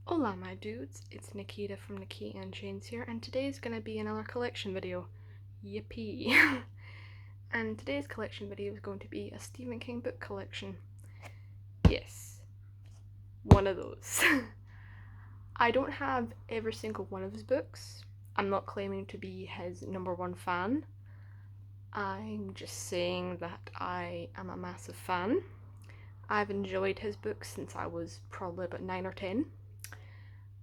Hola my dudes, it's Nikita from Nikki and Chains here, and today's gonna be another collection video. Yippee! And today's collection video is going to be a Stephen King book collection. Yes, one of those. I don't have every single one of his books. I'm not claiming to be his #1 fan. I'm just saying that I am a massive fan. I've enjoyed his books since I was probably about 9 or 10.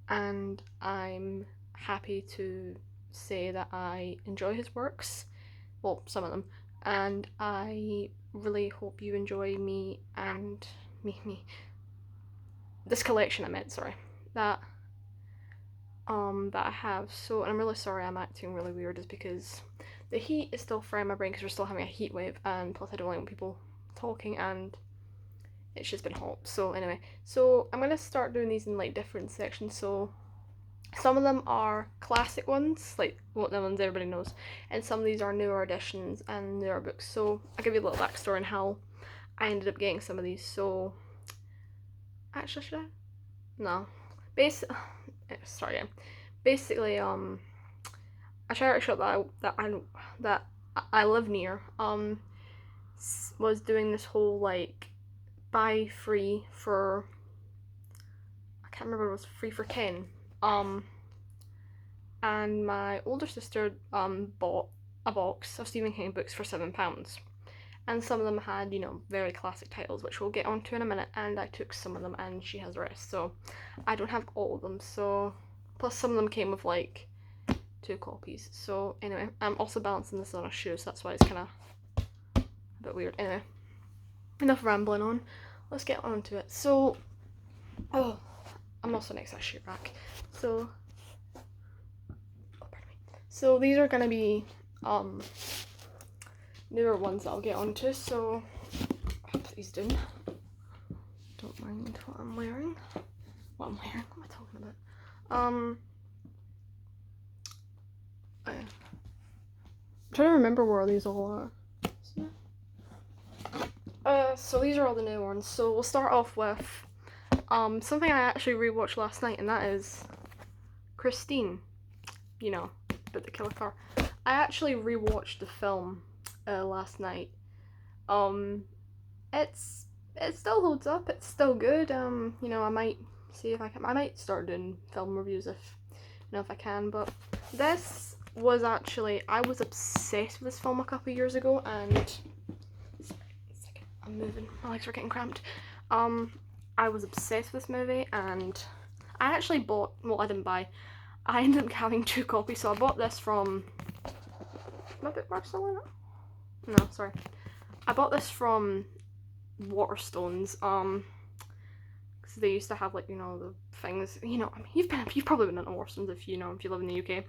And I'm happy to say that I enjoy his works, well, some of them, and I really hope you enjoy this collection I meant, sorry, that that I have. So, and I'm really sorry I'm acting really weird, is because the heat is still frying my brain because we're still having a heat wave, and plus I don't like when people talking, and it's just been hot. So anyway, so I'm gonna start doing these in like different sections. So some of them are classic ones, like what the ones everybody knows, and some of these are newer editions and newer books. So I'll give you a little backstory on how I ended up getting some of these. So actually, should I? No. Sorry. Basically, a charity shop that I live near was doing this whole like buy free for, I can't remember, it was free for Ken. And my older sister bought a box of Stephen King books for £7. And some of them had, very classic titles, which we'll get onto in a minute. And I took some of them, and she has the rest. So I don't have all of them. So plus some of them came with like 2 copies. So anyway, I'm also balancing this on a shoe, so that's why it's kind of a bit weird. Anyway, enough rambling on. Let's get on to it. So, oh, I'm also next to a shoe rack. So So these are gonna be newer ones that I'll get onto. So I'll put these down. Don't mind what I'm wearing. What am I talking about? I'm trying to remember where these all are. So these are all the new ones. So we'll start off with something I actually rewatched last night, and that is Christine. But the killer car. I actually rewatched the film last night. It still holds up. It's still good. I might see if I might start doing film reviews if I can. But this was actually, I was obsessed with this film a couple of years ago, and I'm moving. My legs are getting cramped. I was obsessed with this movie, and I actually bought. Well, I didn't buy. I ended up having 2 copies, so I bought this from. My bookmark still in it? No, sorry. I bought this from Waterstones. Because they used to have like the things. You've probably been into Waterstones if you live in the UK.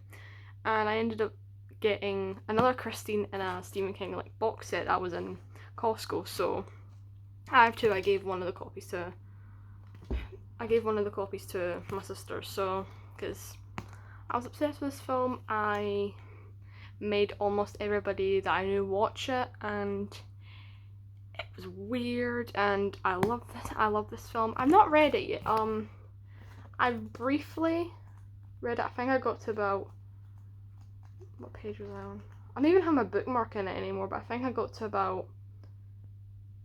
And I ended up getting another Christine and a Stephen King like box set that was in Costco. So I have 2. I gave one of the copies to my sister. So because I was obsessed with this film, I made almost everybody that I knew watch it, and it was weird, and I love this film. I've not read it yet. I briefly read it. I think I got to about, what page was I on? I don't even have my bookmark in it anymore, but I think I got to about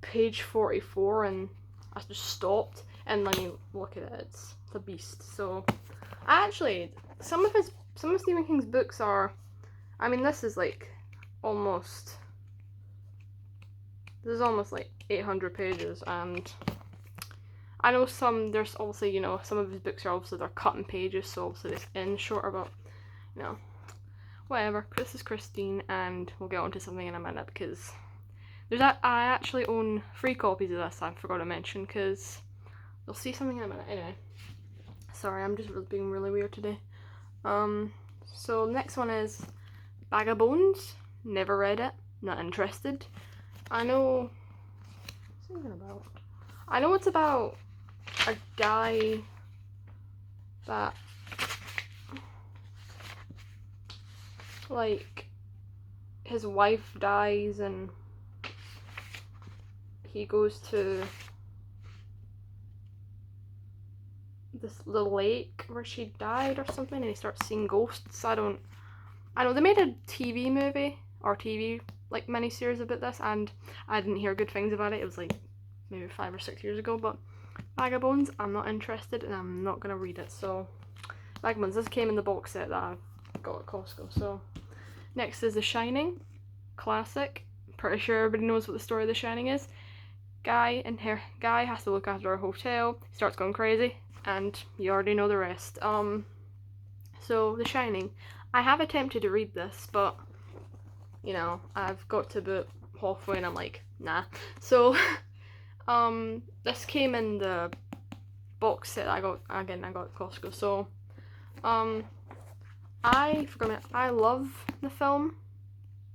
page 44 and I just stopped, and then you look at it, it's a beast. So some of Stephen King's books are, this is like almost like 800 pages, and I know there's obviously, some of his books are obviously, they're cutting pages, so obviously this ends shorter, but, whatever. This is Christine, and we'll get onto something in a minute, because I actually own 3 copies of this, I forgot to mention, because you'll see something in a minute. Anyway, sorry, I'm just being really weird today. So next one is Bag of Bones. Never read it, not interested. I know it's about a guy that like his wife dies and he goes to the lake where she died or something, and he starts seeing ghosts. I know they made a TV movie or TV like miniseries about this, and I didn't hear good things about it. It was like maybe 5 or 6 years ago, but Vagabonds, I'm not interested, and I'm not gonna read it. So Vagabonds, this came in the box set that I got at Costco. So next is The Shining, classic. Pretty sure everybody knows what the story of The Shining is. Guy has to look after a hotel. He starts going crazy, and you already know the rest. So The Shining. I have attempted to read this, but you know, I've got to about halfway and I'm like, nah. So this came in the box set I got at Costco. So I love the film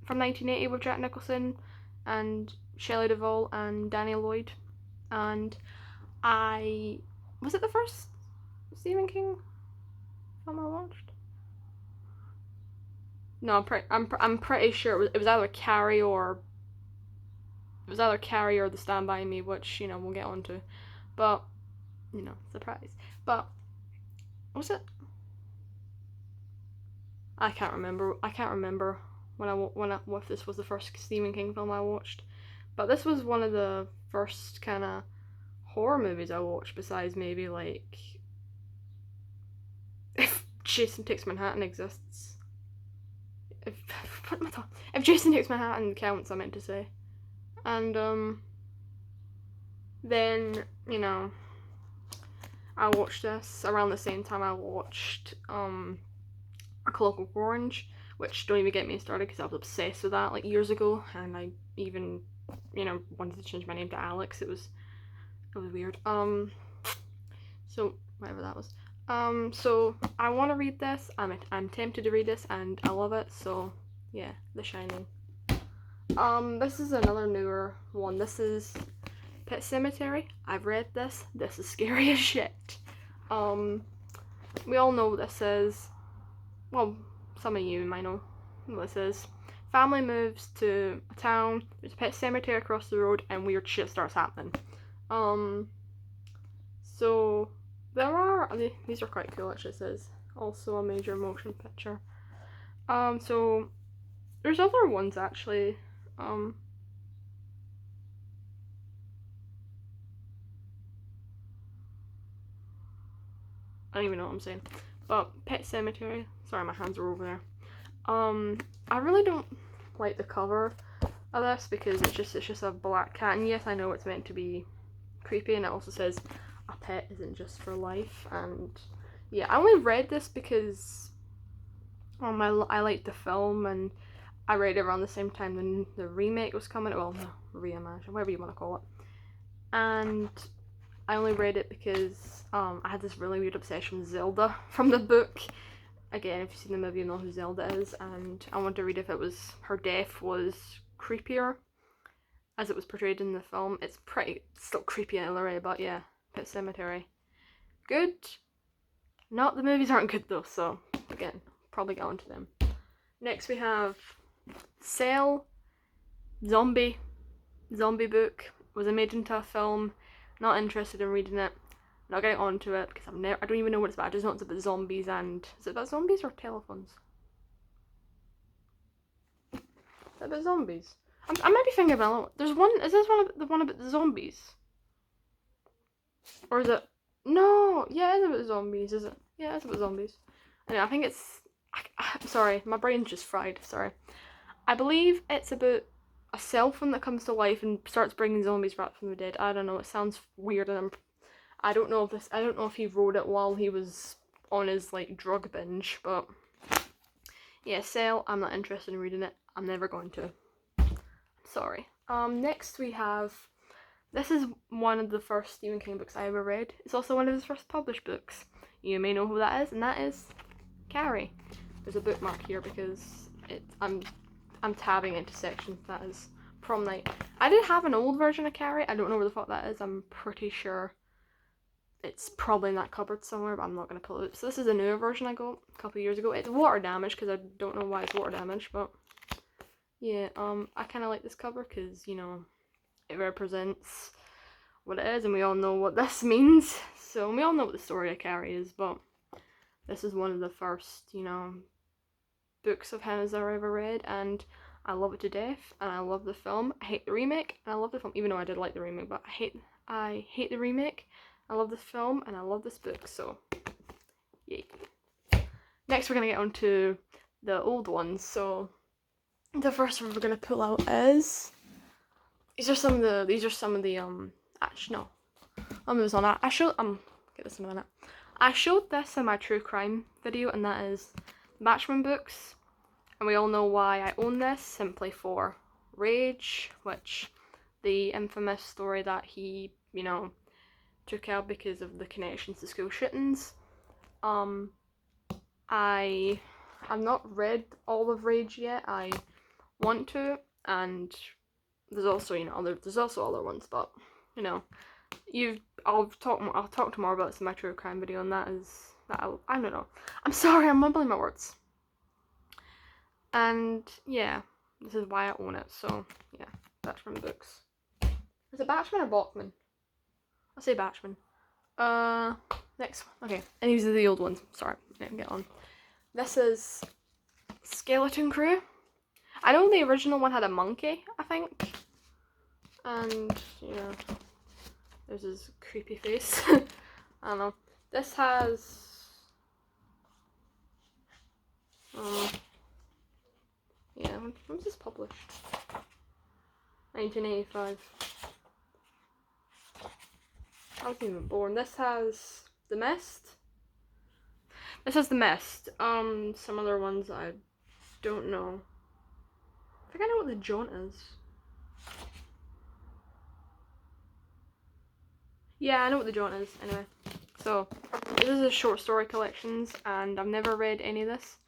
from 1980 with Jack Nicholson and Shelley Duvall and Danny Lloyd, and was it the first Stephen King film I watched? No, I'm pretty sure it was either Carrie or The Stand By Me, which you know we'll get onto, but you know, surprise. But was it? I can't remember if this was the first Stephen King film I watched, but this was one of the first kind of horror movies I watched, besides maybe like if Jason Takes Manhattan exists. If Jason Takes Manhattan counts, I meant to say. And then you know, I watched this around the same time I watched A Clockwork Orange, which don't even get me started because I was obsessed with that like years ago, and I even wanted to change my name to Alex. It was weird. So whatever that was. So I want to read this. I'm tempted to read this, and I love it. So yeah, The Shining. This is another newer one. This is Pet Sematary. I've read this. This is scary as shit. We all know what this is. Well, some of you might know what this is. Family moves to a town. There's a pet cemetery across the road, and weird shit starts happening. So there are these are quite cool. Actually, it says also a major motion picture. So there's other ones actually. I don't even know what I'm saying. But Pet Sematary. Sorry, my hands are over there. I really don't like the cover of this because it's just a black cat, and yes, I know it's meant to be creepy, and it also says a pet isn't just for life. And yeah, I only read this because I liked the film, and I read it around the same time when the remake was coming. Well, the reimagine, whatever you want to call it. And I only read it because I had this really weird obsession with Zelda from the book. Again, if you've seen the movie, you know who Zelda is, and I wanted to read if her death was creepier as it was portrayed in the film. It's still creepy in a way, but yeah, Pet Sematary. Good. Not the movies aren't good though, so again, probably get onto them. Next we have Cell, zombie book. Was it made into a film? Not interested in reading it. Not getting onto it because I don't even know what it's about. I just know it's about zombies, and is it about zombies or telephones? Is it about zombies? I might be thinking about there's one. Is this the one about the zombies? Or is it? No, yeah, it's about zombies. Is it? Yeah, it's about zombies. Anyway, I think it's. Sorry, my brain's just fried. Sorry. I believe it's about a cell phone that comes to life and starts bringing zombies back from the dead. I don't know. It sounds weird, and I don't know if he wrote it while he was on his like drug binge, but yeah, Cell, I'm not interested in reading it. I'm never going to. Sorry. Next we have, this is one of the first Stephen King books I ever read. It's also one of his first published books. You may know who that is, and that is Carrie. There's a bookmark here because I'm tabbing into sections. That is Prom Night. I did have an old version of Carrie. I don't know where the fuck that is. I'm pretty sure it's probably in that cupboard somewhere, but I'm not going to pull it out. So this is a newer version I got a couple of years ago. It's water damaged because I don't know why it's water damaged, but yeah, I kind of like this cover because, you know, it represents what it is, and we all know what this means. So we all know what the story of Carrie is, but this is one of the first, books of his I ever read, and I love it to death, and I love the film. I hate the remake, and I love the film, even though I did like the remake, but I hate the remake. I love this film, and I love this book, so yay. Next, we're gonna get on to the old ones. So the first one we're gonna pull out is these are some of the actually no, I'll move on. I showed get this in a minute. I showed this in my true crime video, and that is Batchman books, and we all know why I own this, simply for Rage, which the infamous story that he took out because of the connections to school shootings. I've not read all of Rage yet. I want to, and there's also other ones, but I'll talk more about this in my true crime video, and that I don't know. I'm sorry, I'm mumbling my words. And yeah, this is why I own it. So yeah, Batchman books. Is it Batchman or Bachman? I'll say Batchman. Next one. Okay, and these are the old ones. Sorry, let me get on. This is Skeleton Crew. I know the original one had a monkey, I think. And there's his creepy face. I don't know. This has when was this published? 1985. I wasn't even born. This has The Mist. Some other ones I don't know. I think I know what the Jaunt is. Yeah, I know what the Jaunt is, anyway. So, this is a short story collections, and I've never read any of this.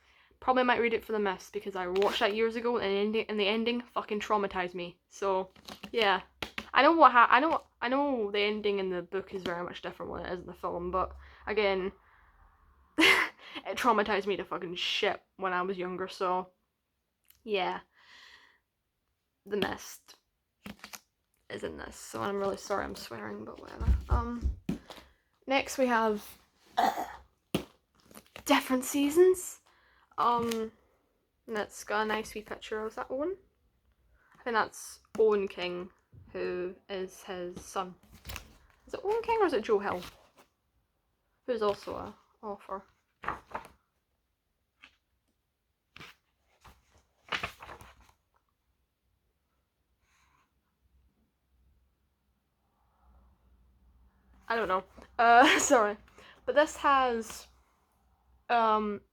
Probably might read it for The Mist, because I watched that years ago, and the ending fucking traumatized me. So, yeah. I know the ending in the book is very much different than it is in the film, but again, it traumatized me to fucking shit when I was younger, so yeah. The Mist is in this, so I'm really sorry I'm swearing, but whatever. Next we have Different Seasons. And it's got a nice wee picture. Is that Owen? I think that's Owen King, who is his son. Is it Owen King or is it Joe Hill? Who's also a author. I don't know. Sorry. But this has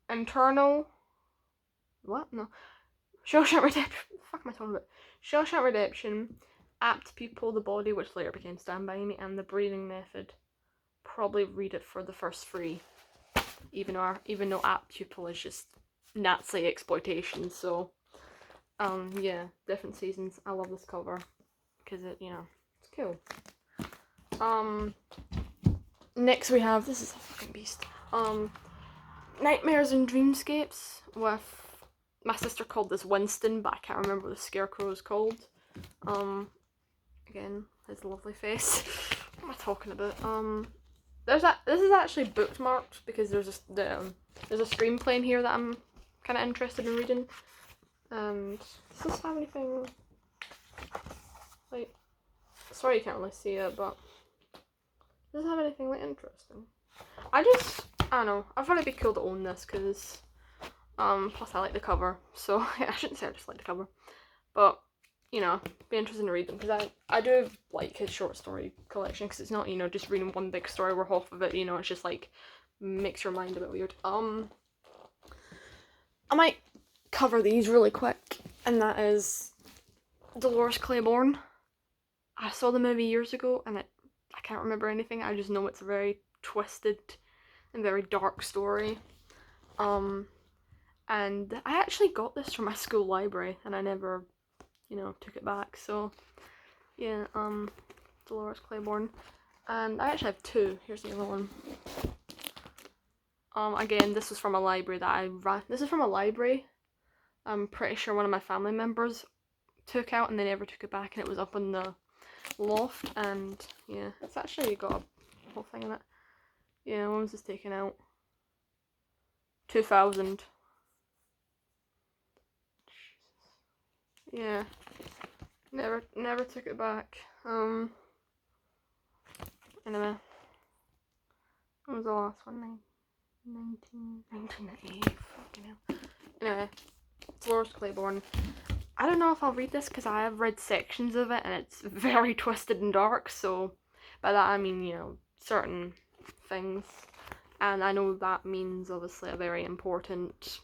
internal what? No. Shawshank Redemption. Fuck am I talking about? Shawshank Redemption, Apt Pupil, The Body, which later became Stand By Me, and The Breathing Method. Probably read it for the first 3. Even though Apt Pupil is just Nazi exploitation, so yeah, Different Seasons. I love this cover because it's cool. Next we have, this is a fucking beast. Nightmares and Dreamscapes with, my sister called this Winston, but I can't remember what the scarecrow is called. Again, his lovely face. What am I talking about? This is actually bookmarked because there's a screenplay in here that I'm kind of interested in reading. And does this have anything like? Sorry, you can't really see it, but does it have anything like interesting? I don't know. I thought it'd be cool to own this because, plus I like the cover. So yeah, I shouldn't say I just like the cover, but be interested to read them because I do like his short story collection because it's not just reading one big story where half of it it's just like makes your mind a bit weird. I might cover these really quick, and that is Dolores Claiborne. I saw the movie years ago and I can't remember anything. I just know it's a very twisted and very dark story. And I actually got this from my school library and I never took it back. So yeah, Dolores Claiborne. And I actually have 2. Here's the other one. Again, this was from a library that I ran. This is from a library I'm pretty sure one of my family members took out and they never took it back, and it was up on the Loft, and yeah, it's actually got a whole thing in it. Yeah, when was this taken out? 2000. Yeah, never took it back. Anyway, when was the last one? 1998. Fucking hell. Anyway, Dolores Claiborne. I don't know if I'll read this because I have read sections of it and it's very twisted and dark, so by that I mean, you know, certain things. And I know that means obviously a very important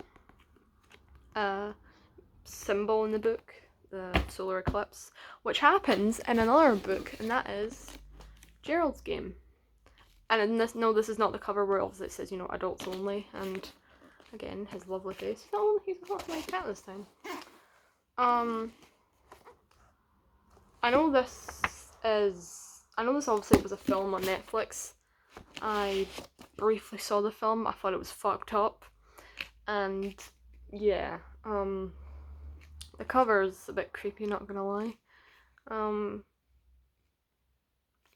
symbol in the book, the solar eclipse, which happens in another book, and that is Gerald's Game. And in this, no, this is not the cover where obviously it says, you know, adults only, and again, his lovely face. No, he's not my cat this time. I know this obviously was a film on Netflix. I briefly saw the film, I thought it was fucked up, and yeah, the cover's a bit creepy, not gonna lie.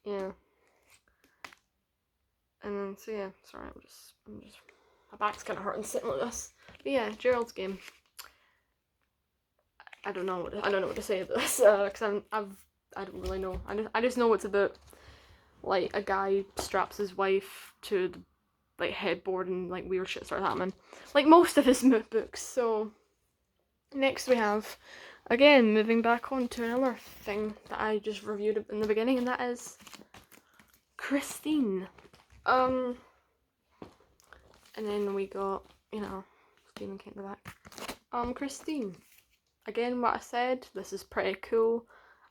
Yeah. And then, so yeah, sorry, I'm just, my back's kind of hurting sitting like this. But yeah, Gerald's Game. I don't know what to say about this, because I don't really know. I just know it's about, like, a guy straps his wife to the, like, headboard and, like, weird shit starts happening. Like most of his books, so. Next we have, again, moving back on to another thing that I just reviewed in the beginning, and that is Christine. And then we got, you know, Stephen King in the back. Christine. Again, what I said, this is pretty cool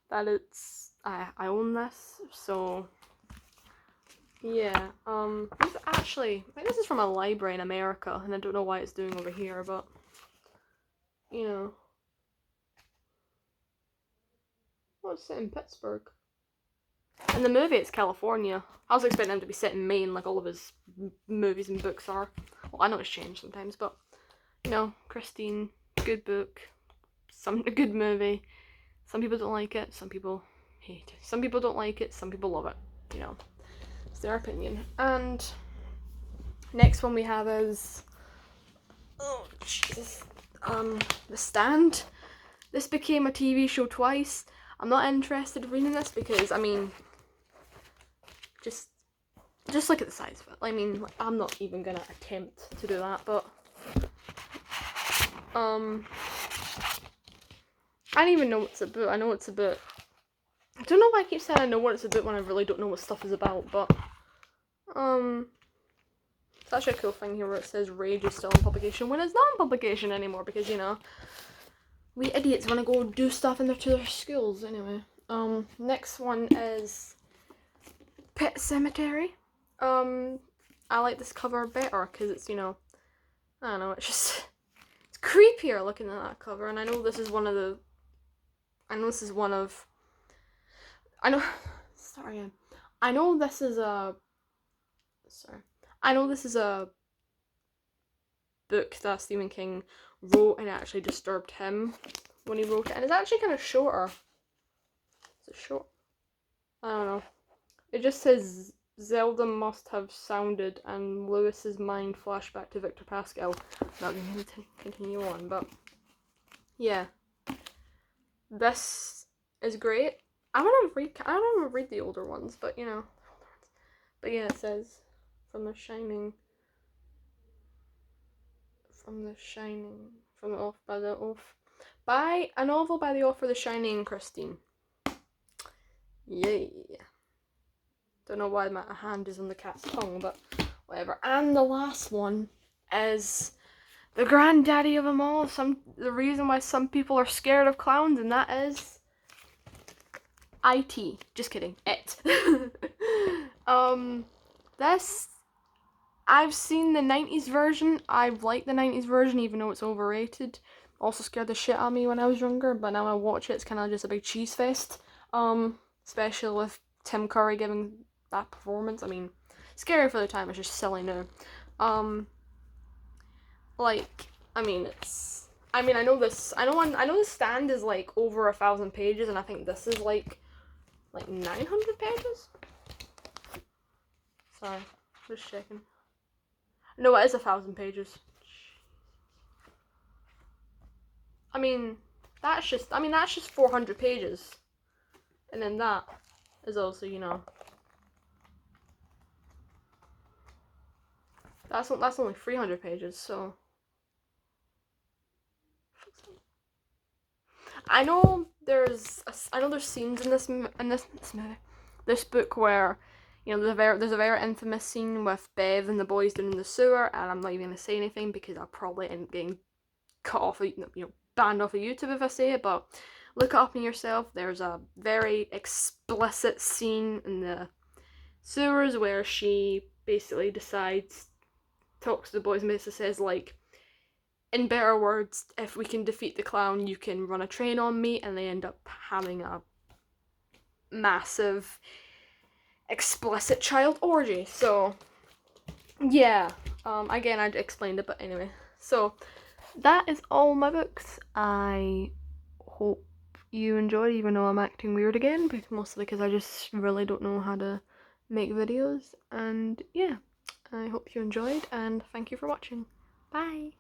that it's, I own this, so yeah. This actually, I think this is from a library in America, and I don't know why it's doing over here, but, you know. Oh, it's set in Pittsburgh. In the movie, it's California. I was expecting him to be set in Maine, like all of his movies and books are. Well, I know it's changed sometimes, but, you know, Christine, good book, a good movie. Some people don't like it, some people hate it. Some people don't like it, some people love it. You know, it's their opinion. And next one we have is, oh Jesus, The Stand. This became a TV show twice. I'm not interested in reading this because, I mean, just look at the size of it. I mean, like, I'm not even gonna attempt to do that, but I don't even know what it's about. I know it's about, I don't know why I keep saying I know what it's about when I really don't know what stuff is about, but it's actually a cool thing here where it says Rage is still in publication when it's not in publication anymore because, you know, we idiots want to go do stuff in their schools. Anyway, next one is Pet Cemetery. I like this cover better because it's, you know, I don't know, it's just, it's creepier looking at that cover, and I know this is one of the, I know this is a book that Stephen King wrote, and it actually disturbed him when he wrote it, and it's actually kind of shorter. Is it short? I don't know. It just says Zelda must have sounded, and Lewis's mind flashed back to Victor Pascal. Not going to continue on, but yeah, this is great. I don't want to read the older ones, but you know, but yeah, it says from the by a novel by the author of The Shining, Christine. Yay. Don't know why my hand is on the cat's tongue, but whatever. And the last one is the granddaddy of them all. The reason why some people are scared of clowns, and that is IT. Just kidding. It. This, I've seen the 90s version. I like the 90s version, even though it's overrated. Also scared the shit out of me when I was younger, but now I watch it, it's kind of just a big cheese fest. Especially with Tim Curry giving that performance. I mean, scary for the time, it's just silly now. Like, I mean, I know The Stand is like over 1,000 pages, and I think this is like like 900 pages? Sorry, just checking. No, it is 1,000 pages. I mean, that's just 400 pages. And then that is also, you know, that's only 300 pages, so I know there's scenes in this movie, this book where, you know, there's a very infamous scene with Bev and the boys down in the sewer, and I'm not even gonna say anything because I'll probably end up getting cut off, banned off of YouTube if I say it. But look it up in yourself. There's a very explicit scene in the sewers where she basically talks to the boys and basically says, like, in better words, if we can defeat the clown, you can run a train on me, and they end up having a massive, explicit child orgy. So, yeah. Again, I explained it, but anyway. So, that is all my books. I hope you enjoyed, even though I'm acting weird again, mostly because I just really don't know how to make videos. And yeah, I hope you enjoyed, and thank you for watching. Bye!